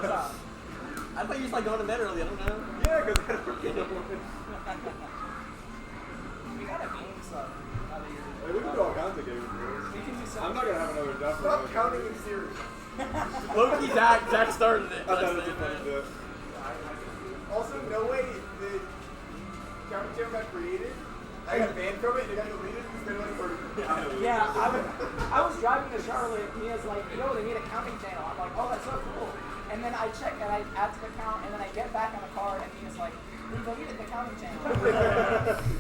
I thought you just like going to bed early. I don't know. Yeah, because I don't know. We gotta game stuff. Hey, we can do all kinds of games, bro. We can do something. I'm not gonna have another death. Stop counting in series. Loki, Zach started it. I thought it was a funny bit. Also, no way the counting channel got created. I got banned from it and it got deleted because they went for Yeah, I was driving to Charlotte and he was like, yo, they need a counting channel. I'm like, oh, that's so cool. And then I check and I add to the count and then I get back on the car and he's like, we deleted the counting channel.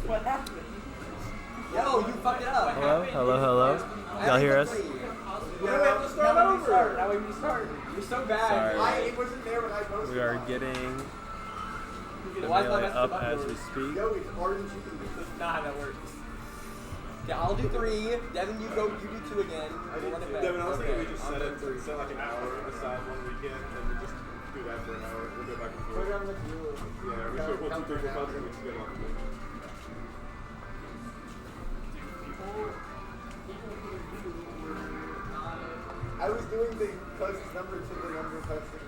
What happened? Yo, you fucked it up. Hello. Y'all hear us? Yeah, we have to start over. Now we restart. You're so bad. Sorry. It wasn't there when I posted. We are getting the Why is my melee message up up as there? we speak. Yo, it's harder than chicken. That's not how that works. Okay, I'll do 3. Devin, you do 2 again. We'll run it back. Devin, I was thinking we Okay, just I'll set do it three. set like an hour aside one weekend and we just do that for an hour. We'll go back and Put it forth. on the viewer. Yeah, we should 1, 2, 3, 4, 5, 6, 7, 8, 9. I was doing the closest number to the number posting.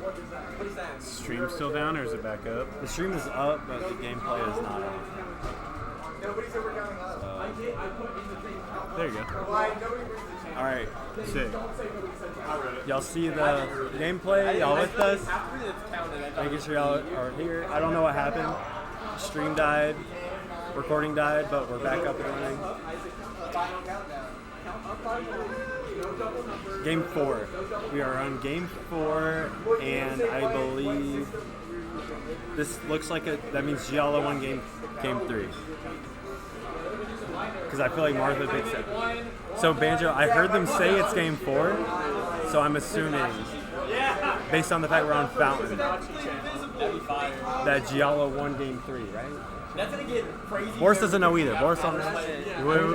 What is that? What is that? Stream still down or is it back up? The stream is up, but the gameplay is not up. Nobody's ever counting up. There you go. Why? Nobody brings the channel. Alright, Sick. y'all see the gameplay? Y'all with us? After it's counted, I thought Making sure y'all are here. I don't know what happened. Stream died, recording died, but we're back up and running. final countdown. Game 4. We are on game 4, and I believe this looks like that means Gialla won game 3. Because I feel like Martha picks it. So Banjo, I heard them say it's game 4, so I'm assuming, based on the fact we're on Fountain, that Gialla won game 3, right? That's gonna get crazy. Boris doesn't know either. Boris don't know.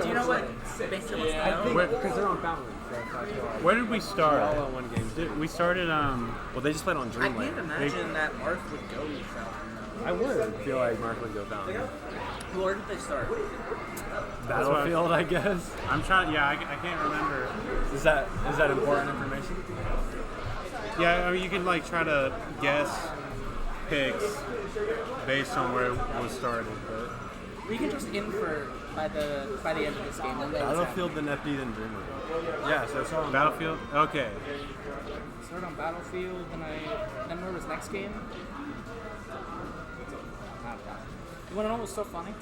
Do you know what? Basically, what's I think Where- because they're on Fountain. So I feel like Where did we start? Gialla won game 3. We started Well, they just played on I Dreamland. can't imagine that Marth would go Fountain. I would feel like Mark would go Fountain. Where did they start? Battlefield, I guess. I'm trying. Yeah, I can't remember. Is that important information? Yeah, I mean you can like try to guess picks based on where it was started, but We can just infer by the end of this game. And Battlefield, the Neptune, and Dreamland. Yeah, so it's all on Battlefield. Okay. Start on Battlefield, then where was next game? You wanna know what's so funny?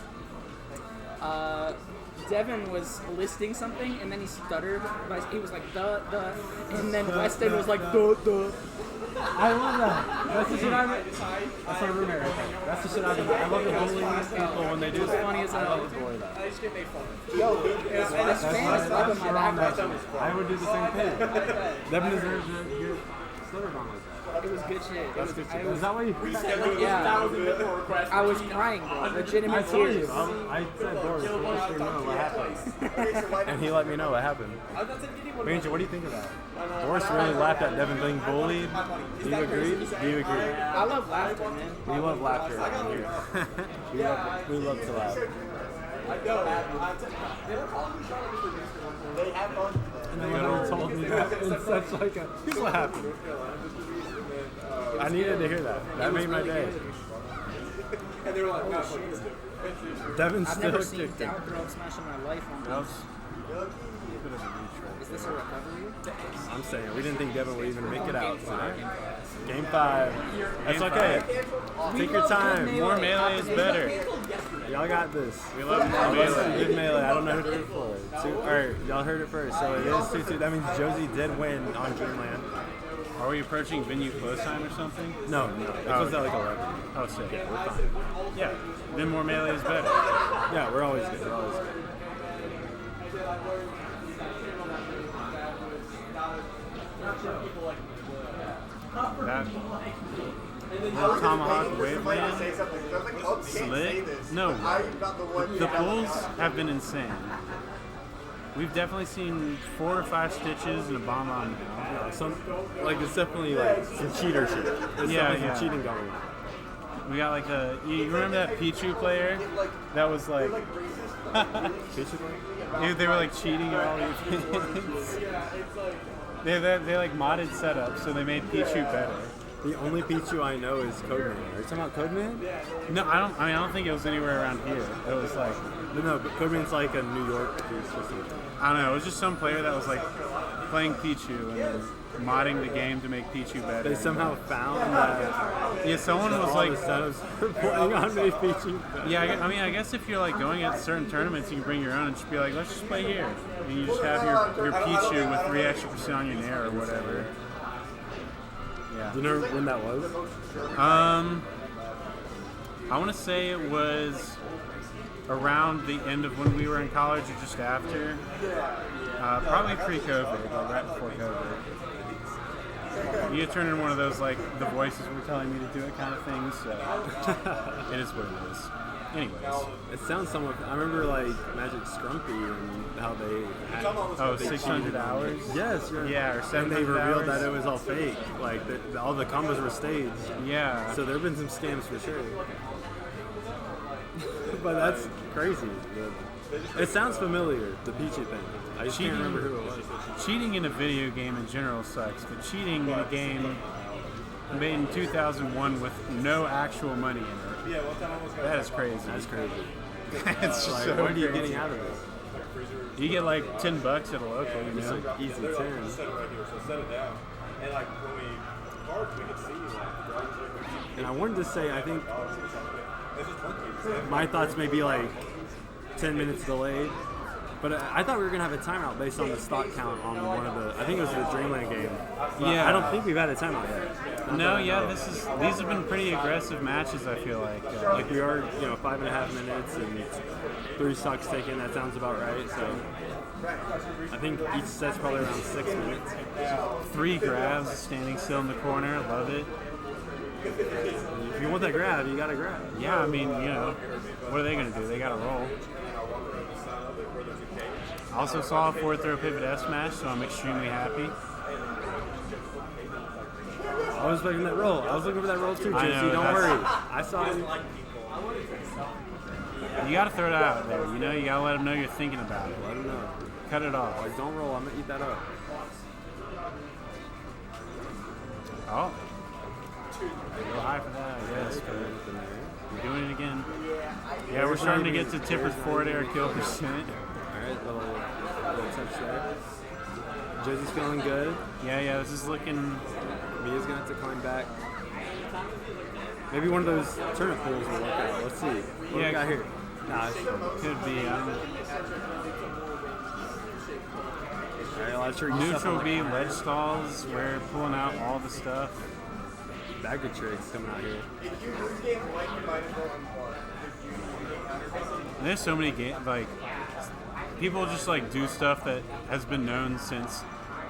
Devin was listing something and then he stuttered. He was like, duh, and then Weston was like, duh. I love that. That's the shit That's my roommate right there. That's the shit I love the bullying people when they do It's that. funny as I hell. love to bully that. Yo, this fan is up in my background. I would do the same thing. Devin deserves to get slittered on like that. It was good shit. That's good shit. Is that why you Yeah, I was crying, bro. I Legitimate told tears. you. I said, Boris, you let me know what happened. And he let me know what happened. Ranger, what do you think of that? Boris really laughed at Devin being bullied. Do you agree? Do you agree? I love laughter, man. We love laughter around here. we love to laugh. They have fun. And then when they told me that in such like a, here's what happened. I needed to hear that. That made my day. And they were like, no, shit. Devin I've still never seen kicked it. down throw smash in my life on That was this. a bit of a retread. Is this a recovery? I'm saying we didn't think Devin would even make it out today. Game 5. That's okay. Take your time. More melee is better. Y'all got this. We love more Melee. melee. Good melee. I don't know who to root for. Alright, y'all heard it first. So it is 2-2. That means Josie did win on Dreamland. Are we approaching venue close time or something? No. It was at like 11. Oh, sick. Yeah, we're fine. Yeah. Then more melee is better. Yeah, we're always good. We're always good. That Tomahawk wave Somebody land. say something. I was like, oh, can't say Slit? this. No. I'm not the one. The pulls have been insane. We've definitely seen 4 or 5 stitches and a bomb on now. It's definitely like some cheater shit. There's Yeah, definitely yeah. some cheating going on. We got like you remember that Pichu player? That was like, Basically. they were like cheating at all these things. They like modded setup, so they made Pichu better. The only Pichu I know is Codeman. Are you talking about Codeman? No, I don't think it was anywhere around here. It was like, No, but Codeman's like a New York piece or something. I don't know. It was just some player that was like playing Pichu and then modding the game to make Pichu better. They somehow found that Yeah, someone was all like, the setups were playing on made Pichu. yeah. I guess if you're like going at certain tournaments, you can bring your own and just be like, let's just play here, and you just have your Pichu with 3 extra % on your Nair or whatever. Yeah. Do you know when that was? I want to say it was around the end of when we were in college or just after. Probably pre-COVID, like right before COVID. You turn in one of those like the voices were telling me to do it kind of things, so it is what it is. Anyways. It sounds somewhat. I remember like Magic Scrumpy and how they had 600 hours? Yes, Yeah, or and 700 they revealed hours. that it was all fake. Like all the combos were staged. Yeah. So there have been some scams for sure. But that's crazy. It sounds familiar, the Pichu thing. I just can't remember who it was. Cheating in a video game in general sucks, but cheating in a game made in 2001 with no actual money in it, that is crazy. That's crazy. It's just Like, so what are you crazy. getting out of this? You get like $10 at a local, you It's know? like easy 10. Set it right here, so set it down. And like when we parked, we could see like And I wanted to say, I think this is funky. my thoughts may be like 10 minutes delayed, but I thought we were gonna have a timeout based on the stock count on one of the. I think it was the Dreamland game. But Yeah. I don't think we've had a timeout yet. No, yeah, these have been pretty aggressive matches, I feel like. Like we are, 5.5 minutes and 3 stocks taken. That sounds about right. So I think each set's probably around 6 minutes. 3 grabs, standing still in the corner, love it. If you want that grab, you gotta grab. Yeah, I mean, what are they gonna do? They gotta roll. I also saw a 4-throw pivot S smash, so I'm extremely happy. I was looking at that roll. I was looking for that roll too, I JC. know, Don't that's- worry. I saw it. You gotta throw it out there, you gotta let them know you're thinking about it. Let him know. Cut it off. Like, don't roll. I'm gonna eat that up. Oh. Go high for that, I guess, but we're doing it again. Yeah, we're starting to get to Tipper's forward air kill percent. Alright, little touch there. Josie's feeling good. Yeah, this is looking. Mia's gonna have to climb back. Maybe one of those turnip pools will work out. Let's see. What do we got here? Nah, Could be. alright, let's try Neutral B, ledge stalls, we're pulling out all the stuff. Bag of tricks coming out here. And there's so many games, like, people just like do stuff that has been known since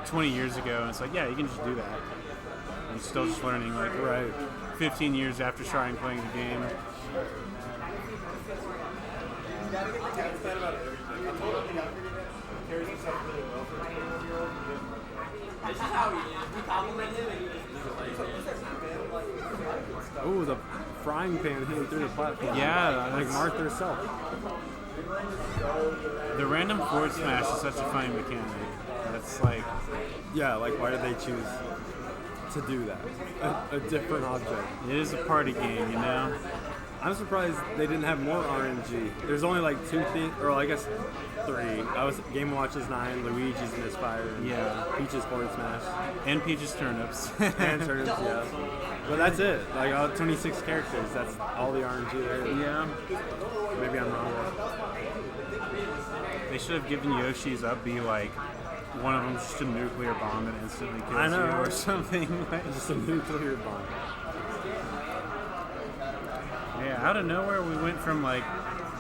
20 years ago, and it's like, yeah, you can just do that. I'm still just learning, like, Right. 15 years after starting playing the game. This is how he is. We compliment him and he just Ooh, the frying pan hitting through the platform. Yeah, like that's- Martha herself. The random forward smash is such a funny mechanic. That's like, Yeah, like why did they choose to do that? A different object. it is a party game, I'm surprised they didn't have more RNG. There's only like 2 things, or I guess 3. I was Game & Watch is 9, Luigi's Misfire, and Yeah. Peach's Forward Smash, And Peach's turnips. and turnips, yeah. But that's it. Like 26 characters. That's all the RNG there. Yeah. Maybe I'm wrong. They should have given Yoshi's up be like, one of them's just a nuclear bomb that instantly kills I know. you or something. Like, Just a nuclear bomb. yeah, out of nowhere we went from like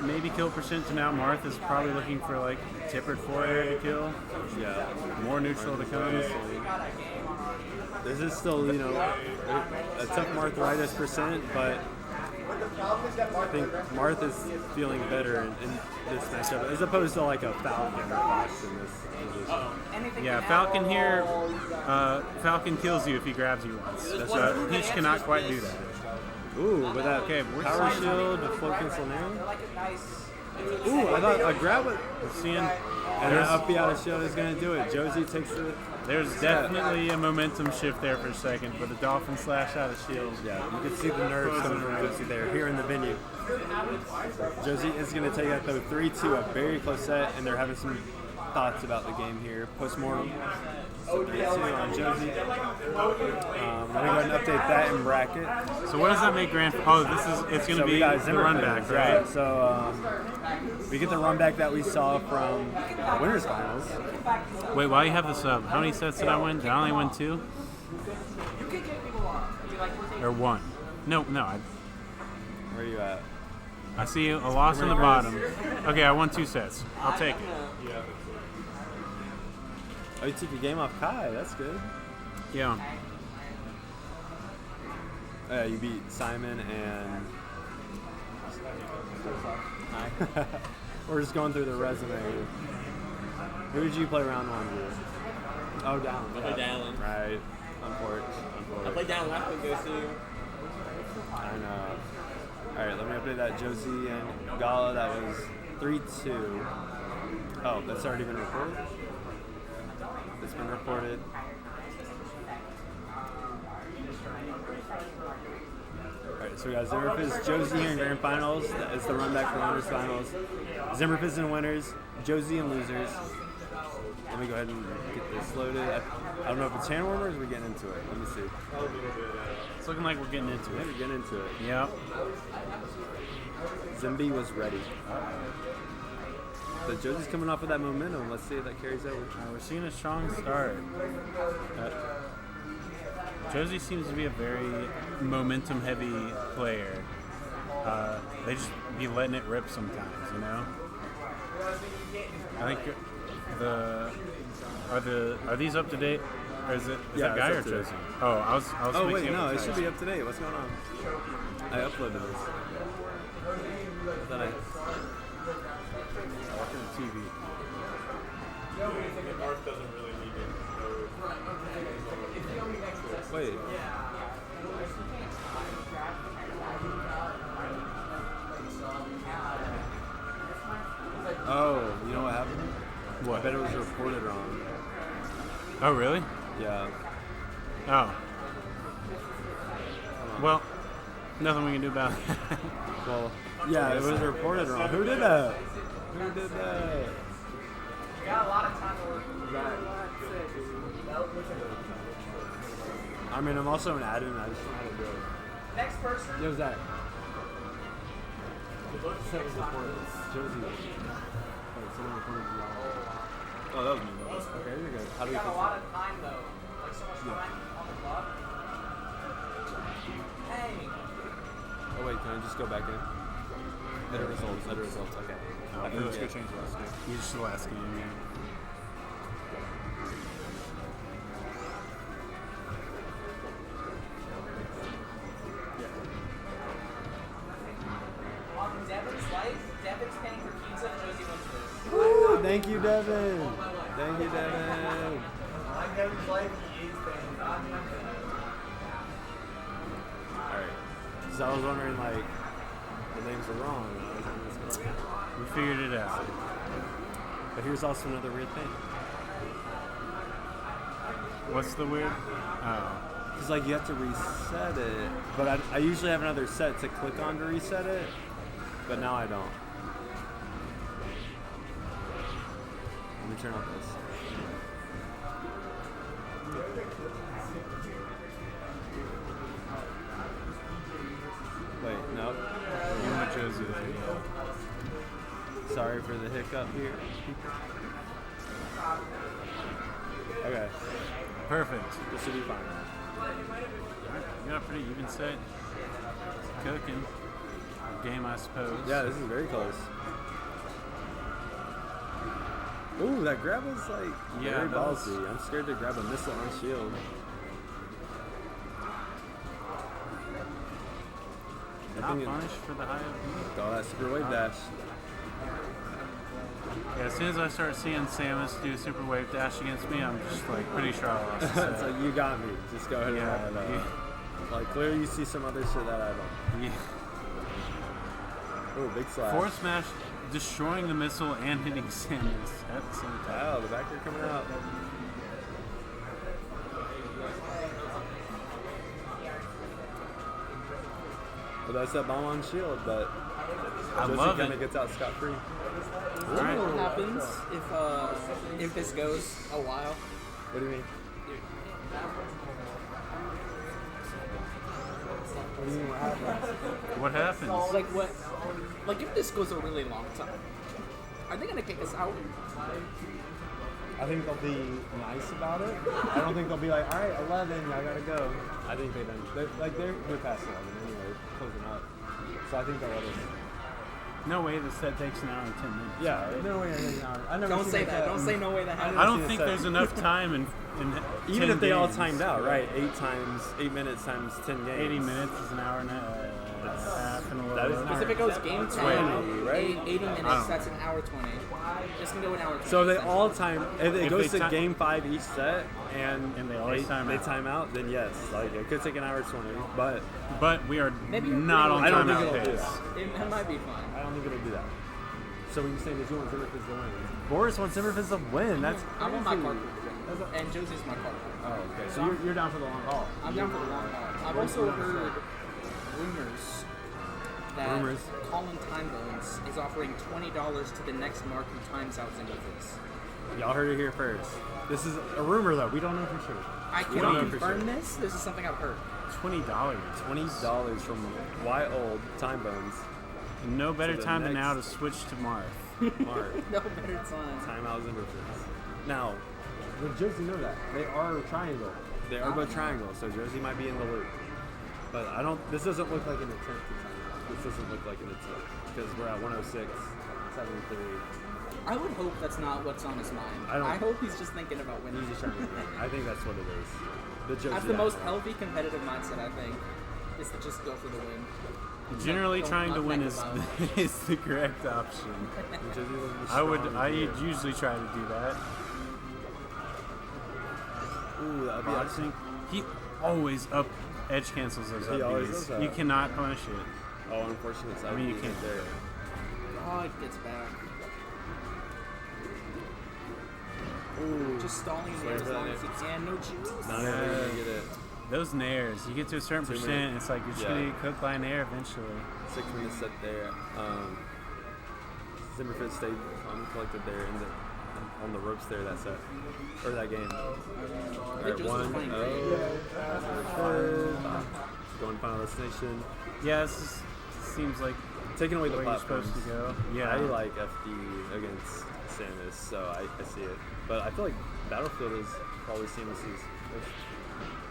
maybe kill percent to now Martha's probably looking for like Tipper 4 air to kill. Yeah. More neutral to come. This is still, a tough Martharitis percent, but I think Martha's feeling better in this matchup as opposed to like a Falcon or Fox in this position. Anything Yeah, can Falcon happen. here. Falcon kills you if he grabs you once. Peach cannot quite do that. Ooh, with that Okay, we're power seeing- shield, the float cancel now. They're like a nice Ooh, I thought a grab it. Seeing And then up the out of shield is going to do it. Josie takes the. there's definitely a momentum shift there for a second, but the Dolphin slash out of shield. Yeah, you can see the nerves coming from Josie there, here in the venue. Josie is going to take that though 3-2, a very close set, and they're having some thoughts about the game here. Postmortem. So 3-2 on Josie. Let me go ahead and update that in bracket. So what does that make Grand? Oh, it's going to So be we got the Zimmer run fans, back, right? So we get the run back that we saw from winners finals. Wait, while you have this up, how many sets did I win? Did I only win 2? You can get people on. Be like, we're taking Or 1? No, Where are you at? I see a loss on the bottom. Okay, I won 2 sets. I'll take it. Oh, you took a game off Kai. That's good. Yeah. You beat Simon and. We're just going through the resume. Who did you play round 1 with? Oh, Dallin. I played Dallin. Right. Unfortunate. I played Dallin last week, go too. I know. All right, let me update that. Josie and Gala. That was 3-2. Oh, that's already been recorded. It's been reported. Alright, so we got Zimmerfizz, Josie here in grand finals. That is the run back for winners finals. Zimmerfizz in winners, Josie in losers. Let me go ahead and get this loaded. I don't know if it's hand warmer or we're getting into it. Let me see. It's looking like we're getting into Yeah, it. we're getting into it. Yeah. Zimby was ready. So Josie's coming off of that momentum. Let's see if that carries over. We're seeing a strong start. Josie seems to be a very momentum-heavy player. They just be letting it rip sometimes, you know. I think are these up to date, or is that Guy or Josie? Oh, I was. Oh wait, mixing no, up it the should guys. be up to date. What's going on? I uploaded this. Then I Watching the TV. Mark doesn't really need it. wait. Oh, you know what happened? What? I bet it was reported wrong. Oh, really? Yeah. Oh. Well, nothing we can do about it. Well, yeah, it was reported wrong. Who did that? Who did that? You got a lot of time to work. I mean, I'm also an admin. I just don't know how to do it. Next person. What was that? That was reported. Josie. Oh, someone reported you all. Oh, that was me. Okay, you're good. How do You we got a fix lot it? of time though. Like so much time on the clock. Hey. Oh, wait, can I just go back in? Edit results, edit results. Okay. I Let's go forget. change the last game. You just the last game, yeah. On Devin's life, Devin's paying for pizza and Josie wins this. Woo! Thank you, Devin. Thank you, Devin. Like Devin's life, he is paying. Alright. So I was wondering, like, the names are wrong. I was wondering what's going on. We figured it out. But here's also another weird thing. What's the weird? Oh. Because, like, you have to reset it. But I usually have another set to click on to reset it. But now I don't. Let me turn off this. Wait, nope. You want Josie to be. Sorry for the hiccup here. Okay, Perfect. this should be fine. Alright, you got a pretty even set. It's cooking. Game, I suppose. Yeah, this is very close. Ooh, that grab was like Yeah, very that was- ballsy. I'm scared to grab a missile on shield. I Not think punished for the high up. oh, that super wave dash. Yeah, as soon as I start seeing Samus do super wave dash against me, I'm just like pretty sure I lost the It's set. like you got me. Just go ahead and wrap it up. Yeah, Like clearly you see some other shit that I don't. yeah. Ooh, big slash. Forward smash destroying the missile and hitting Samus at the same time. Wow, the backer coming out. Well, that's that bomb on shield, but I Josie love kind it. of gets out scot-free. Do you know what happens if this goes a while? What do you mean? What do you mean what happens? What happens? Like what? Like if this goes a really long time, are they gonna kick us out? I think they'll be nice about it. I don't think they'll be like, all right, 11, I gotta go. I think they're past 11 anyway, closing up. So I think they'll let us. No way the set takes an hour and 10 minutes. Yeah, no way. I never Don't seen say it that. Don't say no way that happens. I don't seen a think set. there's enough time in Even 10 if they all games. timed out, right? 8 minutes times 10 games. 80 minutes is an hour and a half and a That is little. an Because if it goes game 10, 20, right? 80 I minutes, don't that's an hour 20. This can go an hour 20. So they all time. If it If goes they to ti- game 5 each set, and they always time they out. time out, then yes, like it could take an hour 20. But But we are Maybe not on I don't think timeout it'll do pace. that. It might be fun. I don't think it'll do that. So when you say that you want Zimmerfist to win, Boris wants Zimmerfist to win. That's I want my crazy. card. And Josie's my card. Oh, okay. So you're down for the long haul. I'm down for the long haul. I've also heard rumors that Rumors. Colin Timebones is offering $20 to the next mark who times out Zimmerfist. Y'all heard it here first. This is a rumor though. We don't know for sure. I We don't know can't for confirm sure. this. This is something I've heard. $20. $20 from Why Old Time Bones. No better the time than now to next- switch to Marth. Mark. No better time. Timeout Zimmerfist. Now, would Josie know that? They are triangle. They are both triangle, so Josie might be in the loop. But I don't. This doesn't look like an attempt to time out. This doesn't look like an attempt because we're at 106, 73. I would hope that's not what's on his mind. I don't- I hope he's just thinking about winning. He's just trying to win. I think that's what it is. The Josie. That's the most act. healthy competitive mindset, I think, is to just go for the win. Generally, Don't- trying to don't win think is about is the correct option. The Josie looking I would. strong I here. usually try to do that. Ooh, that'd be Boxing. He always up edge cancels those He up always Bs. does that. You cannot punish it. Oh, unfortunate side. I mean, you B can't. there. Oh, it gets back. Ooh, Just stalling Just there wait as for long that as he can. No juice. not everyone can get it. Those nairs, you get to a certain 2 percent, minutes. it's like you're just Yeah. gonna get cooked by an air eventually. 6 minutes set there. Zimmerfist stayed uncollected there in the on the ropes there that set or that game. Alright, Josie was playing 1-0. Going final destination. Yeah, this seems like Taking away the where you're platforms. supposed to go. Yeah, I like FD against Samus, so I see it. But I feel like Battlefield is probably Samus's.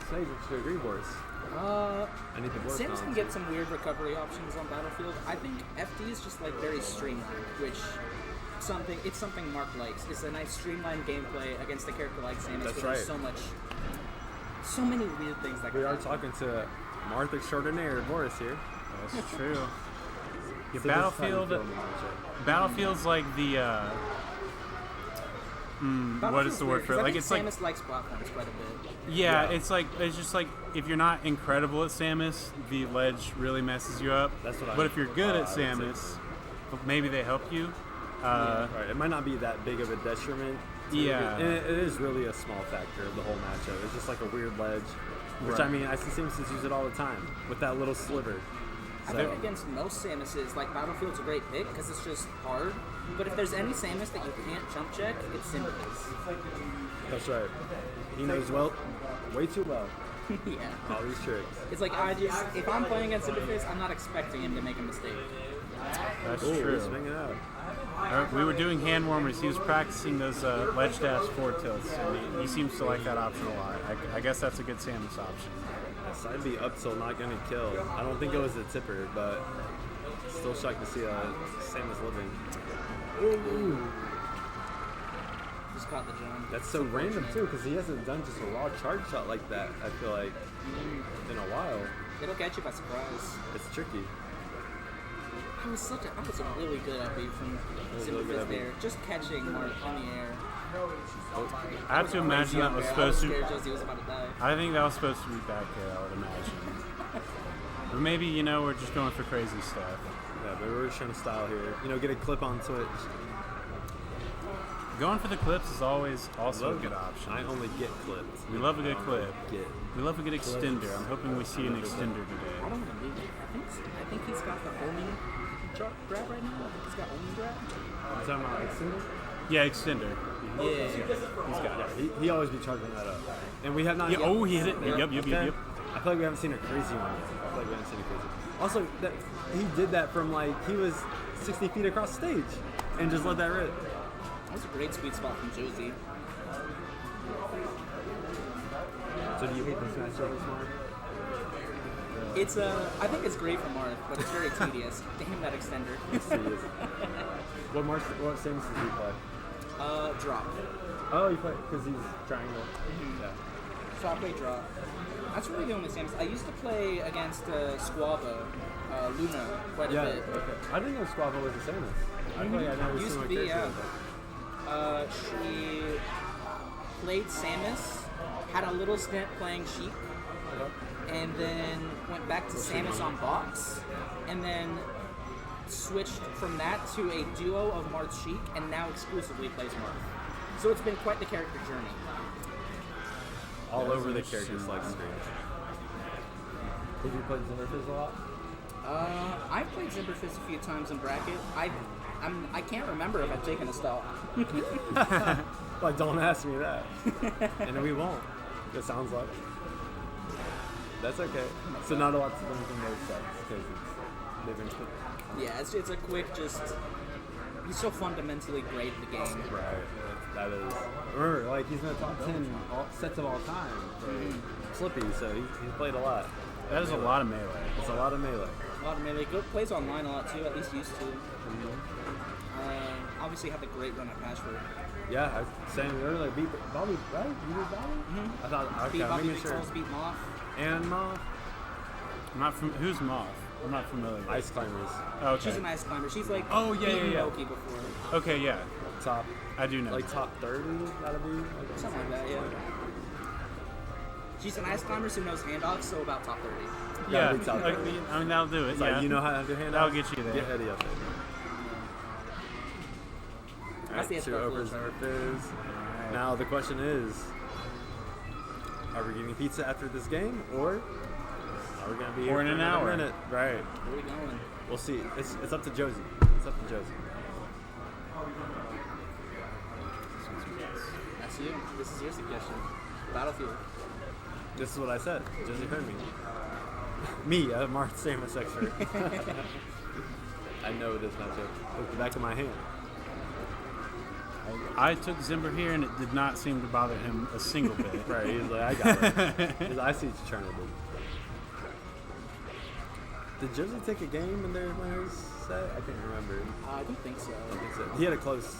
Say to agree, Boris. I need the Boris Samus can knowledge. get some weird recovery options on Battlefield. I think FD is just like very streamlined, which it's something Mark likes. It's a nice streamlined gameplay against a character like Samus. That's where there's right. so many weird things that We can are happen. talking to Martha Extraordinaire, Boris here. that's true. Yeah, So this is how you Battlefield. feel in the matchup. Battlefield's like the. What is the word for it? Like it's like Samus likes platforms quite a bit. yeah, it's just like if you're not incredible at Samus, the ledge really messes you up. That's what I- But if you're good at I would say. Samus, maybe they help you. Right, it might not be that big of a detriment. Yeah. And it is really a small factor of the whole matchup. It's just like a weird ledge, which I Right. mean, I see Samus use it all the time with that little sliver. I So, think against most Samuses, like Battlefield's a great pick because it's just hard. But if there's any Samus that you can't jump check, it's Cinderace. that's right. He knows way too well Yeah. all these tricks. It's like if I'm playing against Cinderace, I'm not expecting him to make a mistake. That's Ooh, true. he's swinging out. We were doing hand warmers. He was practicing those ledge dash forward tilts, and he seems to like that option a lot. I guess that's a good Samus option. Side B up till not gonna kill. I don't think it was a tipper, but still shocked to see Samus living. Just caught the jump. That's so random too, because he hasn't done just a raw charge shot like that. I feel like in a while. It'll catch you by surprise. It's tricky. I was a really good up beat from was really good Cinderace up beat. there, just catching Mark on the air. I have to imagine that was I was supposed scared to. Josie was about to die. I think that was supposed to be back there. I would imagine. Or maybe we're just going for crazy stuff. Yeah, but we're just trying to style here. You know, get a clip on Switch. Going for the clips is always also a good option. I only get clips. We love a good clip. Get. We love a good extender. I'm hoping we see an extender I today. don't want to move it. I think he's got the homing grab right now. I think he's got homing grab. You talking about extender? Yeah, extender. Yeah. He's got it. He always be charging that up. And we have not. Yeah, oh, he hit it. Yep. I feel like we haven't seen a crazy one yet. I feel like we haven't seen a crazy. Also, he did that from like he was 60 feet across the stage and just let that rip. That was a great sweet spot from Josie. So do you hate this match so much? It's I think it's great for Marth, but it's very tedious. Damn that extender. What Samus does he play? Drop. Oh, you play because he's triangle. Mm-hmm. Yeah. So I play drop. That's really the only Samus. I used to play against Squava, Luna, quite a bit. Okay. I didn't know Squava was the Samus. I feel like I never Used seen to my be, character. yeah. She played Samus, had a little stint playing Sheik, and then went back to Samus on box, and then switched from that to a duo of Marth Sheik, and now exclusively plays Marth. So it's been quite the character journey. All over the character select screen. Did you play Zimmerfizz a lot? I've played Zimmerfizz a few times in bracket. I can't remember if I've taken a stop. Like, don't ask me that. And we won't. It sounds like. That's okay. So not a lot to learn from those sets because it's different. Yeah, it's a quick just. He's so fundamentally great at the game. Right. That is. Remember, like he's in the top 10 sets of all time for Slippy, so he's played a lot. That is a lot of melee. It's a lot of melee. A lot of melee. Plays online a lot too, at least used to. Obviously had the great run at Patchwork. Yeah, I was saying earlier, beat Bobby, right? You beat Bobby? I thought, okay, Beat Bobby making sure. Pixels, beat Moth. And Moth? I'm not from. Who's Moth? I'm not familiar with. Ice Climbers. Oh, okay. She's an ice climber. She's like Oh, yeah, beaten yeah. Loki before. Okay, yeah. Top, I do know. like top 30, that'd be? Something like that, yeah. She's an ice climber who knows handoffs, so about top 30. yeah. That'd be top Like, 30. I mean, that'll do it. It's Yeah. like, you know how to do handoffs? That'll get you there. Get Eddie up there. That's the Alright, two Xbox overs version. Zimmerfizz. Now the question is, are we getting pizza after this game, or are we going to be here Or in for an another hour. minute? Right. Where are we going? We'll see. It's up to Josie. It's up to Josie. That's you. This is your suggestion. Battlefield. This is what I said. Josie heard me. Me, a Marth Samus expert. I know this matchup. Look, the back of my hand. I took Zimber here, and it did not seem to bother him a single bit. Right, he's like, I got it. He's like, I see what you're trying to do. Did Josie take a game in their winners set? I can't remember. I don't think so. I think so. He had a close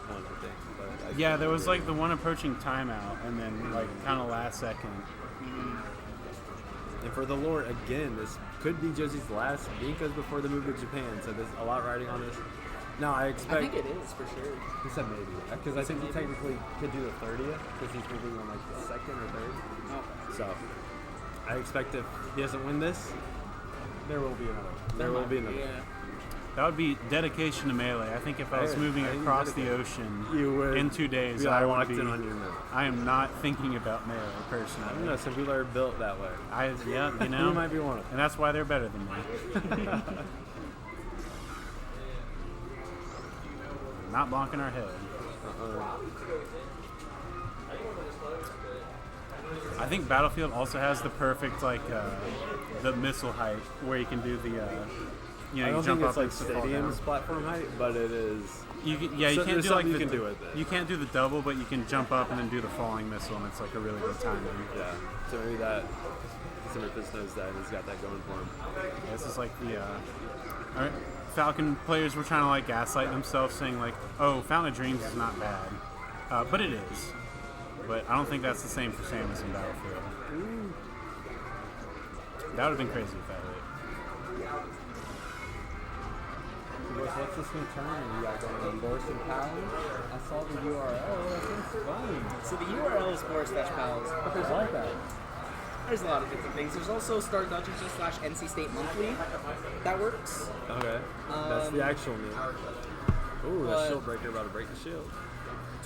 one, I think. But I Yeah, can't there was remember. like the one approaching timeout, and then like kind of last second. And for the lore, again, this could be Josie's last Binko's before the move to Japan, so there's a lot riding on this. Now, I expect... I think it is, for sure. He said maybe, because I think he technically could do the 30th, because he's moving on like the second or third. Oh. So, I expect if he doesn't win this, there will be another. There will be another. Yeah. That would be dedication to melee. I think if I was Hey, moving I think across the dedicated. ocean You would in 2 days, be I would locked be. in on your move. I am not thinking about melee I don't personally. know, some people are built that way. Yeah, you You know, might be one of them. and that's why they're better than me. Not bonking our head. I think Battlefield also has the perfect the missile height where you can do the I don't you jump think it's up like and fall stadium's down. platform height, but it is. You So can't there's do like something the you can do with it. You can't do the double, but you can jump up and then do the falling missile, and it's like a really good timing. Yeah. So maybe that. Zimmerfizz knows that, and he's got that going for him. This is like the Falcon players were trying to like gaslight themselves, saying like, "Oh, Fountain of Dreams is not bad," but it is. But I don't think that's the same for Samus in Battlefield. That would have been crazy if that hit. What's this new tournament you got going on? Boris and Pals? I saw the URL. That seems fun. So the URL is Forest Pals. I like that. There's a lot of different things. There's also Star Dungeons / NC State Monthly that works. Okay. That's the actual name. Ooh, that shield breaker about to break the shield.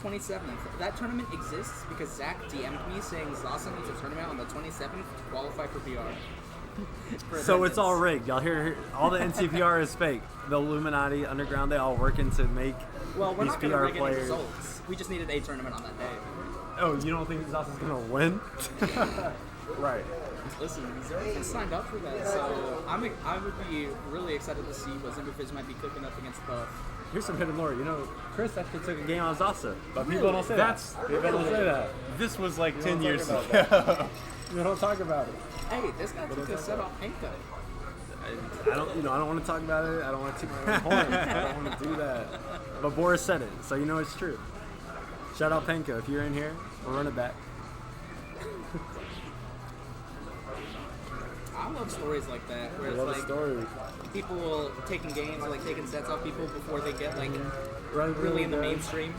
27th. That tournament exists because Zach DM'd me saying Zasa needs a tournament on the 27th to qualify for PR. So it's all rigged. Y'all hear all the NCPR is fake. The Illuminati, Underground, they all working to make Well, we're these not going to PR rig any players. results. We just needed a tournament on that day. Oh, you don't think Zasa's gonna win? Right. Listen, I signed up for that, so I would be really excited to see what Zimmerfizz might be cooking up against Buff. Here's some hidden lore. You know, Chris actually took a game on Zasa, but people Really? don't say That's- that. People don't say that. This was like 10 don't years talk ago. about You don't talk about it. Hey, this guy took a set off Binko. I don't, I don't want to talk about it. I don't want to toot my own horn. I don't want to do that. But Boris said it, so you know it's true. Shout out Penko. If you're in here, we'll run it back. I love stories like that, where I it's love a like story. people taking games or like taking sets off people before they get like Right, really in the good. mainstream.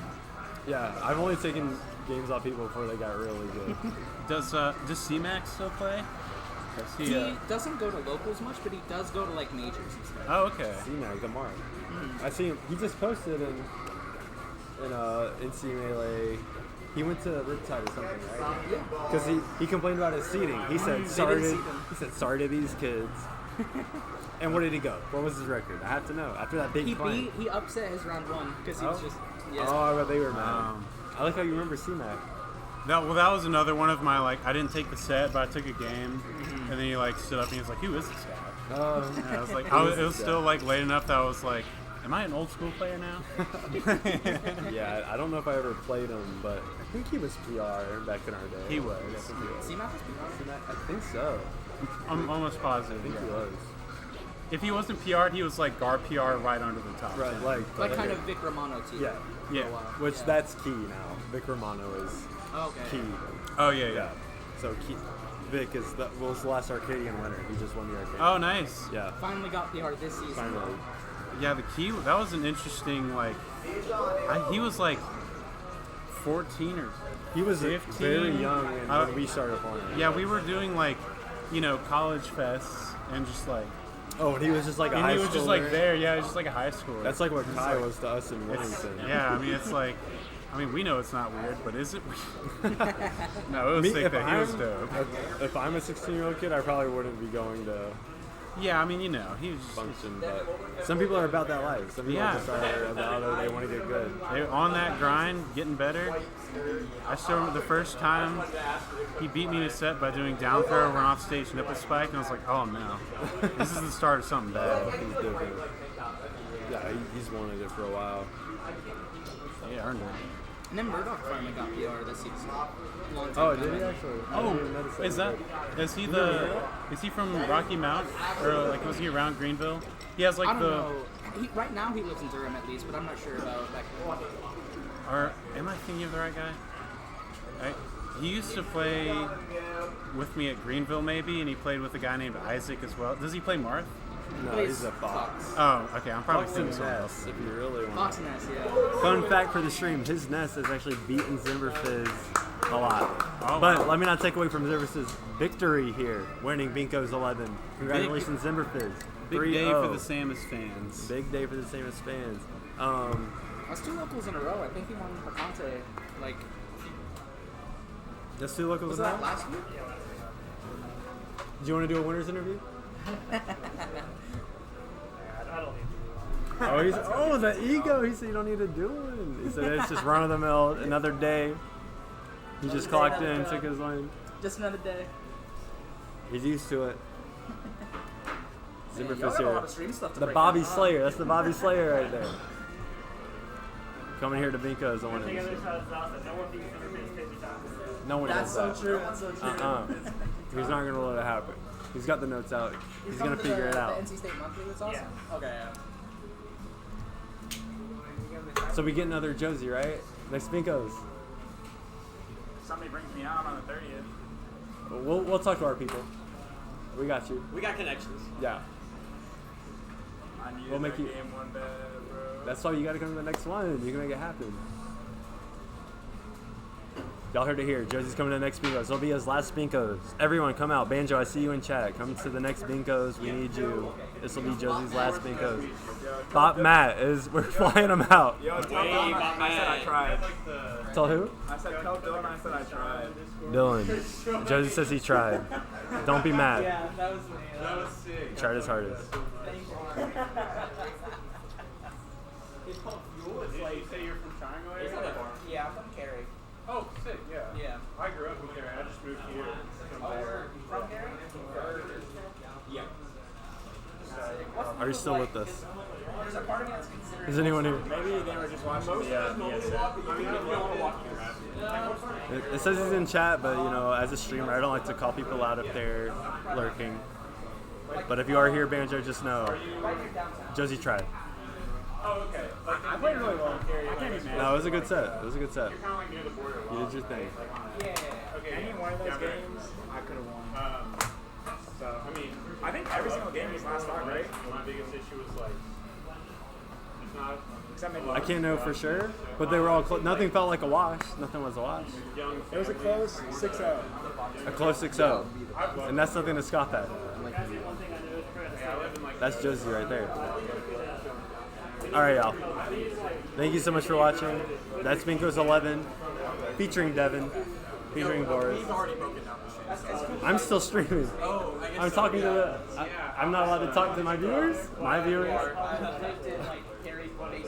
Yeah, I've only taken games off people before they got really good. Does C-Max still play? Is He doesn't go to locals much, but he does go to like majors and stuff. Oh, okay. C-Mag, the mark. I see him. He just posted in NC Melee. He went to Riptide or something, right? Yeah. Because he complained about his seating. He said sorry. didn't seat him. He said sorry to these kids. And what did he go? What was his record? I have to know. After that big fight. He upset his round one because he was just Oh, I bet they were mad. I like how you remember C-Mag. That was another one of my, like, I didn't take the set, but I took a game. And then he, like, stood up and he was like, who is this guy? And I was like, it was still, like, late enough that I was like, am I an old school player now? Yeah, I don't know if I ever played him, but I think he was PR back in our day. He was. I think he was. C-Mac was PR? I think so. I'm almost positive. I think he yeah. was. If he wasn't PR'd, he was, like, guard PR right under the top. Right, 10. Like kind of Vic Romano too. Yeah. Yeah. Which that's key now. Vic Romano is Oh, okay. key. Oh, yeah. So Vic is was the last Arcadian winner. He just won the Arcadian. Oh, nice. Yeah. Finally got PR this season. Finally. Yeah, the key, that was an interesting, like, he was like 14 or He was 15. very young when we started playing. Yeah, we were doing like, college fests and just like, Oh, and he was just like a and high he was just like schooler. there, yeah, just like a high schooler. That's like what Kai was to us in Wilmington. Yeah, I mean, it's like, we know it's not weird, but is it weird? No, it was sick that he was dope. If I'm a 16-year-old kid, I probably wouldn't be going to Yeah, I mean, he was just, function, but some people are about that life. Some people Yeah. just are about it. They want to get good. they on that grind, getting better. I still remember the first time he beat me in a set by doing down throw, run off stage, nipple spike, and I was like, oh no, this is the start of something bad. He's different. Yeah, he's wanted it for a while. Yeah, earned it. And then Murdoch finally got PR this season. Long time Oh, ago. did he actually? I didn't even notice Is he from Rocky Mount? Or like, was he around Greenville? He has like I don't know. Right now he lives in Durham at least, but I'm not sure about back then. or am I thinking of the right guy? He used to play with me at Greenville maybe, and he played with a guy named Isaac as well. Does he play Marth? No, he's a fox. Oh, okay, I'm probably Fox thinking and someone else. Ness, if you really want. Fox and S, yeah. Fun fact for the stream: his Ness has actually beaten Zimmerfizz a lot. Oh, But wow. let me not take away from Zimmerfizz's victory here, winning Binko's 11. Congratulations, Zimmerfizz. Big 3-0. day for the Samus fans. Big day for the Samus fans. That's 2 locals in a row. I think he won Picante, like, Just 2 locals was in a that row? last week? Do you want to do a winner's interview? Oh, the ego. He said you don't need to do one. He said it's just run of the mill, another day. He just clocked in, took his lane. Just another day. He's used to it. Man, y'all Zimmerfizz got a lot here. of stream stuff to The break Bobby down, huh? Slayer. That's the Bobby Slayer right there. Coming here to Binko is the winner. No one That's does so that. true. That's so true. He's not gonna let it happen. He's got the notes out. He's gonna figure it out. The NC State Monthly was awesome? Yeah. Okay, yeah. So we get another Josie, right? Next Binko's. Somebody brings me on the 30th. We'll talk to our people. We got you. We got connections. Yeah. I needed We'll make that you- game one bad, bro. That's why you gotta come to the next one. You can make it happen. Y'all heard it here. Josie's coming to the next Binkos. It'll be his last Binkos. Everyone, come out. Banjo, I see you in chat. Come to the next Binkos. We need you. This will be Josie's last Binkos. Bot Matt we're flying him out. Yo, tell Dylan I said I tried. Tell who? I said tell Dylan I said I tried. Dylan. Josie says he tried. Don't be mad. Yeah, that was He tried his hardest. It's called Fuel. It's like, you say you're from Triangle area? Yeah, I'm from Cary. Oh, sick, yeah. Yeah. I grew up in Cary. I just moved here. From Cary? Yeah. Are you still with us? There's a part of me that's considering. Is anyone here? Maybe they were just watching the It says he's in chat, but you know, as a streamer, I don't like to call people out if they're lurking. But if you are here, Banjo, just know Josie tried. Oh, okay. I played really well in Cary. I can't be mad. No, it was a good set. It was a good set. You're kind of like near the border. You did your thing. Okay. Any one of those games, I could have won. So, I mean, I think every single game was last rock, right? My biggest issue was like, it's not Except maybe I can't know for sure, but they were all close. Nothing felt like a wash. Nothing was a wash. young. it was a close 6-0. A close 6-0. And that's nothing to scoff at. That's Josie right there. All right, y'all. Thank you so much for watching. That's Binko's 11, featuring Devin, featuring Boris. I'm still streaming. I'm talking to the. I'm not allowed to talk to my viewers. My viewers.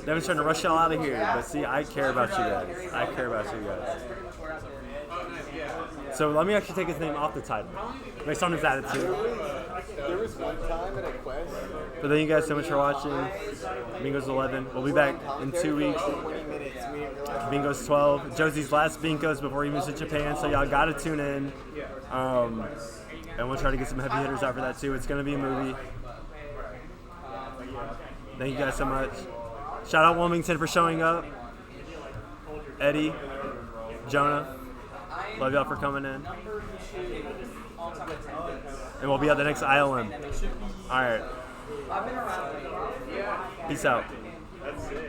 Devin's trying to rush y'all out of here, but see, I care about you guys. I care about you guys. So let me actually take his name off the title, based on his attitude. There was one time at a quest. But thank you guys so much for watching. Bingo's 11. We'll be back in 2 weeks. 20 minutes. We didn't realize. Bingo's 12. Josie's last Binkos before he moves to Japan, so y'all gotta tune in. And we'll try to get some heavy hitters out for that too. It's gonna be a movie. Thank you guys so much. Shout out Wilmington for showing up. Eddie, Jonah, love y'all for coming in. And we'll be at the next ILM. All right. Peace out. That's it.